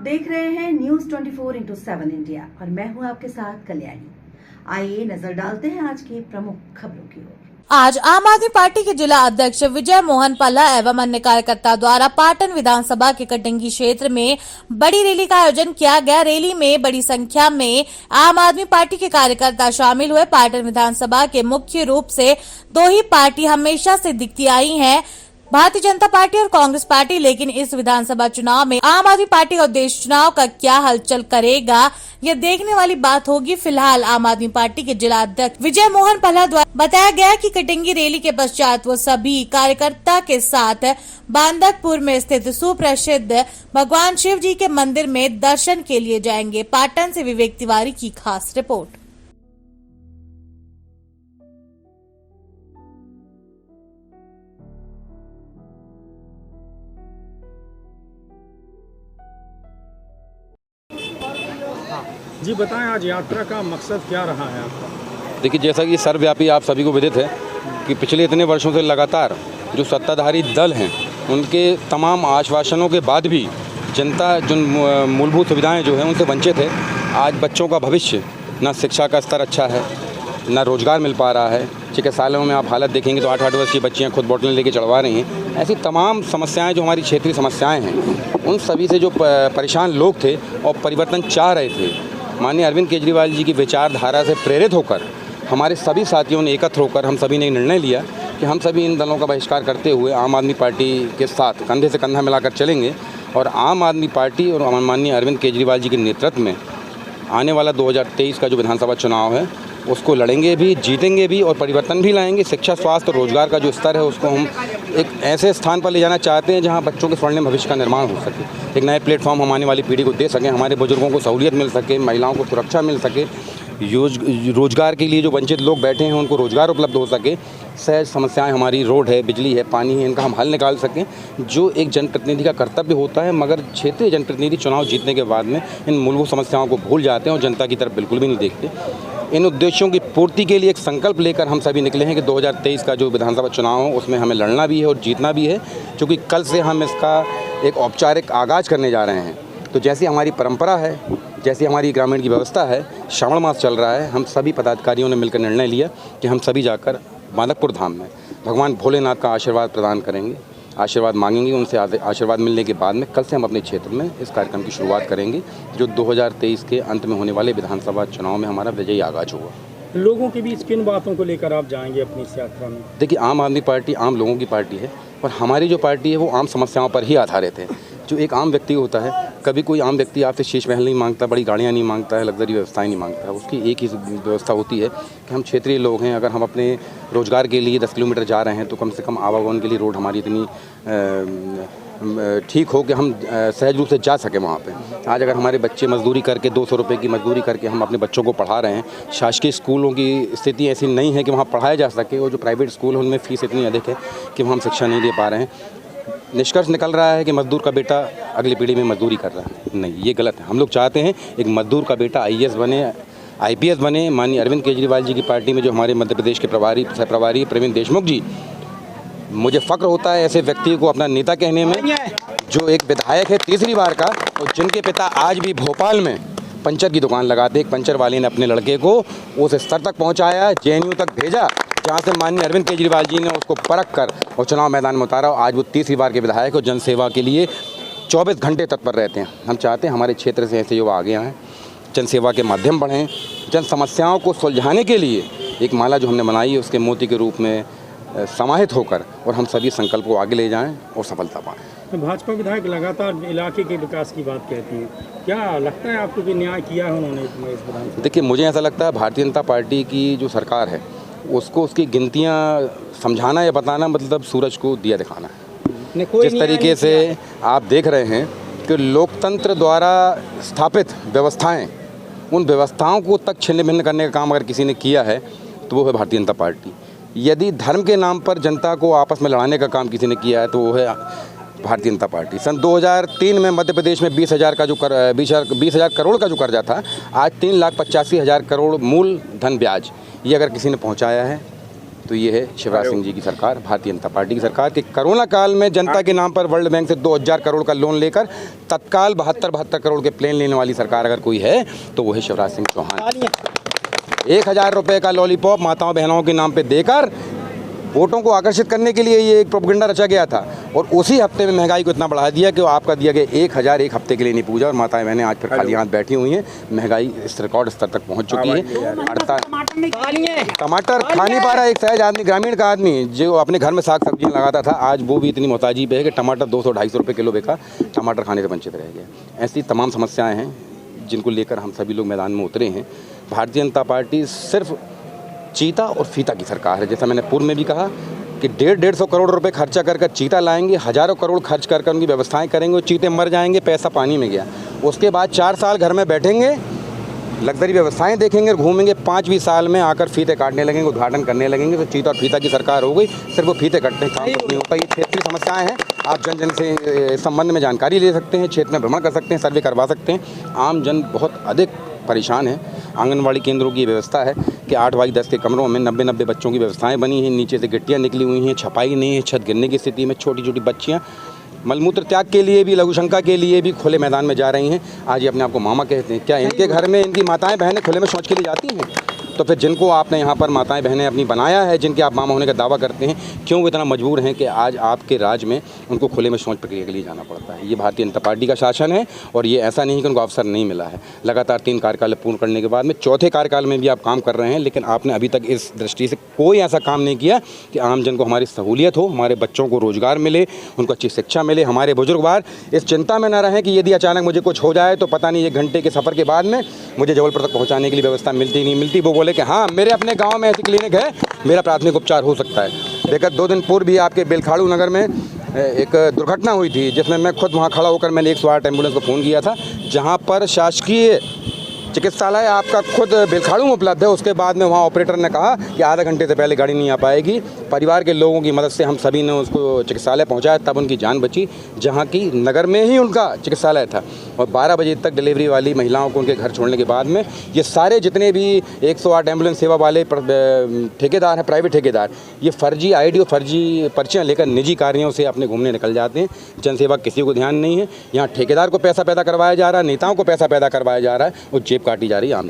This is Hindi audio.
देख रहे हैं न्यूज 24/7 इंडिया और मैं हूं आपके साथ कल्याणी। आइए नजर डालते हैं आज की प्रमुख खबरों की ओर। आज आम आदमी पार्टी के जिला अध्यक्ष विजय मोहन पल्ला एवं अन्य कार्यकर्ता द्वारा पाटन विधानसभा के कटंगी क्षेत्र में बड़ी रैली का आयोजन किया गया। रैली में बड़ी संख्या में आम आदमी पार्टी के कार्यकर्ता शामिल हुए। पाटन विधानसभा के मुख्य रूप से दो ही पार्टी हमेशा से दिखती आई हैं, भारतीय जनता पार्टी और कांग्रेस पार्टी, लेकिन इस विधानसभा चुनाव में आम आदमी पार्टी का उद्देश्य चुनाव का क्या हलचल करेगा, यह देखने वाली बात होगी। फिलहाल आम आदमी पार्टी के जिला अध्यक्ष विजय मोहन पल्ला द्वारा बताया गया कि कटंगी रैली के पश्चात वो सभी कार्यकर्ता के साथ बांदकपुर में स्थित सुप्रसिद्ध भगवान शिव जी के मंदिर में दर्शन के लिए जाएंगे। पाटन से विवेक तिवारी की खास रिपोर्ट। जी बताएं, आज यात्रा का मकसद क्या रहा है आपका? देखिए, जैसा कि सर्वव्यापी आप सभी को विदित है कि पिछले इतने वर्षों से लगातार जो सत्ताधारी दल हैं उनके तमाम आश्वासनों के बाद भी जनता जो मूलभूत सुविधाएं जो हैं उनसे वंचित है। आज बच्चों का भविष्य, ना शिक्षा का स्तर अच्छा है, ना रोज़गार मिल पा रहा है। चिकित्सालयों में आप हालत देखेंगे तो 8-8 वर्ष की बच्चियाँ खुद बोतलें लेके चढ़वा रही हैं। ऐसी तमाम समस्याएं जो हमारी क्षेत्रीय समस्याएं हैं, उन सभी से जो परेशान लोग थे और परिवर्तन चाह रहे थे, माननीय अरविंद केजरीवाल जी की विचारधारा से प्रेरित होकर हमारे सभी साथियों ने एकत्र होकर हम सभी ने निर्णय लिया कि हम सभी इन दलों का बहिष्कार करते हुए आम आदमी पार्टी के साथ कंधे से कंधा मिलाकर चलेंगे और आम आदमी पार्टी और माननीय अरविंद केजरीवाल जी के नेतृत्व में आने वाला 2023 का जो विधानसभा चुनाव है उसको लड़ेंगे भी, जीतेंगे भी और परिवर्तन भी लाएंगे। शिक्षा, स्वास्थ्य और रोजगार का जो स्तर है उसको हम एक ऐसे स्थान पर ले जाना चाहते हैं जहां बच्चों के स्वर्णिम भविष्य का निर्माण हो सके, एक नए प्लेटफॉर्म हम आने वाली पीढ़ी को दे सकें, हमारे बुजुर्गों को सहूलियत मिल सके, महिलाओं को सुरक्षा मिल सके, रोजगार के लिए जो वंचित लोग बैठे हैं उनको रोजगार उपलब्ध हो सके, सहज समस्याएं हमारी रोड है, बिजली है, पानी है, इनका हम हल निकाल सकें, जो एक जनप्रतिनिधि का कर्तव्य होता है। मगर क्षेत्रीय जनप्रतिनिधि चुनाव जीतने के बाद में इन मूलभूत समस्याओं को भूल जाते हैं और जनता की तरफ बिल्कुल भी नहीं देखते। इन उद्देश्यों की पूर्ति के लिए एक संकल्प लेकर हम सभी निकले हैं कि 2023 का जो विधानसभा चुनाव हो उसमें हमें लड़ना भी है और जीतना भी है, क्योंकि कल से हम इसका एक औपचारिक आगाज़ करने जा रहे हैं। तो जैसी हमारी परंपरा है, जैसी हमारी ग्रामीण की व्यवस्था है, श्रावण मास चल रहा है, हम सभी पदाधिकारियों ने मिलकर निर्णय लिया कि हम सभी जाकर बांदकपुर धाम में भगवान भोलेनाथ का आशीर्वाद प्रदान करेंगे, आशीर्वाद मांगेंगे। उनसे आशीर्वाद मिलने के बाद में कल से हम अपने क्षेत्र में इस कार्यक्रम की शुरुआत करेंगे, जो 2023 के अंत में होने वाले विधानसभा चुनाव में हमारा विजयी आगाज होगा। लोगों के बीच किन बातों को लेकर आप जाएंगे अपनी इस यात्रा में? देखिए, आम आदमी पार्टी आम लोगों की पार्टी है और हमारी जो पार्टी है वो आम समस्याओं पर ही आधारित है। जो एक आम व्यक्ति होता है, कभी कोई आम व्यक्ति आपसे शीश महल नहीं मांगता, बड़ी गाड़ियाँ नहीं मांगता है, लग्जरी व्यवस्थाएं नहीं मांगता है। उसकी एक ही व्यवस्था होती है कि हम क्षेत्रीय लोग हैं, अगर हम अपने रोज़गार के लिए 10 किलोमीटर जा रहे हैं तो कम से कम आवागमन के लिए रोड हमारी इतनी ठीक हो कि हम सहज रूप से जा सकें वहाँ पे। आज अगर हमारे बच्चे मजदूरी करके 200 रुपये की मजदूरी करके हम अपने बच्चों को पढ़ा रहे हैं, शासकीय स्कूलों की स्थिति ऐसी नहीं है कि वहाँ पढ़ाया जा सके, और जो प्राइवेट स्कूल हैं उनमें फ़ीस इतनी अधिक है कि वहाँ हम शिक्षा नहीं दे पा रहे हैं। निष्कर्ष निकल रहा है कि मजदूर का बेटा अगली पीढ़ी में मजदूरी कर रहा है। नहीं, ये गलत है। हम लोग चाहते हैं एक मजदूर का बेटा IAS बने, IPS बने। माननीय अरविंद केजरीवाल जी की पार्टी में जो हमारे मध्य प्रदेश के सह प्रभारी प्रवीण देशमुख जी, मुझे फ़ख्र होता है ऐसे व्यक्ति को अपना नेता कहने में, जो एक विधायक है 3री बार का और जिनके पिता आज भी भोपाल में पंचर की दुकान लगाते। एक पंचर वाले ने अपने लड़के को उस स्तर तक पहुंचाया, JNU तक भेजा, जहां से माननीय अरविंद केजरीवाल जी ने उसको परख कर और चुनाव मैदान में उतारा। आज वो 3री बार के विधायक और जनसेवा के लिए 24 घंटे तत्पर रहते हैं। हम चाहते हैं हमारे क्षेत्र से ऐसे युवा आगे आएँ, जनसेवा के माध्यम बढ़ें, जन समस्याओं को सुलझाने के लिए एक माला जो हमने बनाई है उसके मोती के रूप में समाहित होकर और हम सभी संकल्प को आगे ले जाएं और सफलता पाएं। भाजपा विधायक लगातार इलाके के विकास की बात कहती हैं, क्या लगता है आपको कि न्याय किया है उन्होंने इस विधानसभा? देखिए, मुझे ऐसा लगता है भारतीय जनता पार्टी की जो सरकार है उसको उसकी गिनतियां समझाना या बताना मतलब सूरज को दिया दिखाना है। जिस तरीके से आप देख रहे हैं कि लोकतंत्र द्वारा स्थापित व्यवस्थाएँ, उन व्यवस्थाओं को तक छिन्न भिन्न करने का काम अगर किसी ने किया है तो वो है भारतीय जनता पार्टी। यदि धर्म के नाम पर जनता को आपस में लड़ाने का काम किसी ने किया है तो वो है भारतीय जनता पार्टी। सन 2003 में मध्य प्रदेश में 20,000 करोड़ का जो कर्जा था, आज 3,85,000 करोड़ मूल धन ब्याज, ये अगर किसी ने पहुंचाया है तो ये है शिवराज सिंह जी की सरकार, भारतीय जनता पार्टी की सरकार कि कोरोना काल में जनता के नाम पर वर्ल्ड बैंक से 2000 करोड़ का लोन लेकर तत्काल 72 करोड़ के प्लेन लेने वाली सरकार अगर कोई है तो वो है शिवराज सिंह चौहान। 1000 रुपये का लॉलीपॉप माताओं बहनों के नाम पे देकर वोटों को आकर्षित करने के लिए ये एक प्रोपेगेंडा रचा गया था और उसी हफ्ते में महंगाई को इतना बढ़ा दिया कि वो आपका दिया गया 1000 एक हफ्ते के लिए नहीं पूजा और माताएं बहनें आज फिर खाली हाथ बैठी हुई हैं। महंगाई इस रिकॉर्ड स्तर तक पहुंच चुकी है। टमाटर खा नहीं पा रहा एक सहज आदमी, ग्रामीण का आदमी जो अपने घर में साग सब्जियाँ लगाता था, आज वो भी इतनी मोहताजी पे है कि टमाटर 200-250 रुपये किलो बिका, टमाटर खाने से वंचित रह गया। ऐसी तमाम समस्याएँ हैं जिनको लेकर हम सभी लोग मैदान में उतरे हैं। भारतीय जनता पार्टी सिर्फ चीता और फीता की सरकार है। जैसा मैंने पूर्व में भी कहा कि 150 करोड़ रुपए खर्चा कर चीता लाएंगे, हज़ारों करोड़ खर्च कर उनकी व्यवस्थाएं करेंगे, चीते मर जाएंगे, पैसा पानी में गया। उसके बाद 4 साल घर में बैठेंगे, लग्जरी व्यवस्थाएं देखेंगे, घूमेंगे, 5वीं साल में आकर फीते काटने लगेंगे, उद्घाटन करने लगेंगे। तो चीता और फीता की सरकार हो गई, सिर्फ वो फीते कटते हैं, काम नहीं होता। ये क्षेत्रीय समस्याएँ हैं, आप जन जन से इस संबंध में जानकारी ले सकते हैं, क्षेत्र में भ्रमण कर सकते हैं, सर्वे करवा सकते हैं। आम जन बहुत अधिक परेशान है। आंगनवाड़ी केंद्रों की व्यवस्था है कि 8x10 के कमरों में 90 बच्चों की व्यवस्थाएं बनी हैं, नीचे से गिट्टियाँ निकली हुई हैं, छपाई नहीं है, छत गिरने की स्थिति में छोटी छोटी बच्चियाँ मलमूत्र त्याग के लिए भी, लघुशंका के लिए भी खुले मैदान में जा रही हैं। आज ये अपने आप को मामा कहते हैं। क्या इनके घर में इनकी माताएं बहनें खुले में शौच के लिए जाती हैं? तो फिर जिनको आपने यहाँ पर माताएं बहनें अपनी बनाया है, जिनके आप मामा होने का दावा करते हैं, क्यों वो इतना मजबूर हैं कि आज आपके राज में उनको खुले में शौच प्रक्रिया के लिए जाना पड़ता है? ये भारतीय जनता पार्टी का शासन है और ये ऐसा नहीं कि उनको अवसर नहीं मिला है। लगातार 3 कार्यकाल पूर्ण करने के बाद में 4थे कार्यकाल में भी आप काम कर रहे हैं, लेकिन आपने अभी तक इस दृष्टि से कोई ऐसा काम नहीं किया कि आम जन को हमारी सहूलियत हो, हमारे बच्चों को रोजगार मिले, उनको अच्छी शिक्षा मिले, हमारे बुजुर्गवार इस चिंता में न रहें कि यदि अचानक मुझे कुछ हो जाए तो पता नहीं 1 घंटे के सफ़र के बाद में मुझे जबलपुर तक पहुँचाने के लिए व्यवस्था मिलती नहीं मिलती। वो बोले कि हाँ, मेरे अपने गांव में ऐसी क्लिनिक है, मेरा प्राथमिक उपचार हो सकता है। देखा 2 दिन पूर्व भी आपके बेलखाड़ू नगर में एक दुर्घटना हुई थी, जिसमें मैं खुद वहां खड़ा होकर मैंने 108 एम्बुलेंस को फ़ोन किया था, जहां पर शासकीय चिकित्सालय आपका खुद बेलखाड़ू में उपलब्ध है। उसके बाद में वहाँ ऑपरेटर ने कहा कि आधा घंटे से पहले गाड़ी नहीं आ पाएगी। परिवार के लोगों की मदद से हम सभी ने उसको चिकित्सालय पहुँचाया, तब उनकी जान बची, जहाँ की नगर में ही उनका चिकित्सालय था। और 12 बजे तक डिलीवरी वाली महिलाओं को उनके घर छोड़ने के बाद में ये सारे जितने भी 108 एम्बुलेंस सेवा वाले ठेकेदार हैं, प्राइवेट ठेकेदार, ये फर्जी ID और फर्जी पर्चियाँ लेकर निजी कार्यों से अपने घूमने निकल जाते हैं। जनसेवा किसी को ध्यान नहीं है। यहाँ ठेकेदार को पैसा पैदा करवाया जा रहा है, नेताओं को पैसा पैदा करवाया जा रहा है और जेब काटी जा रही है आम।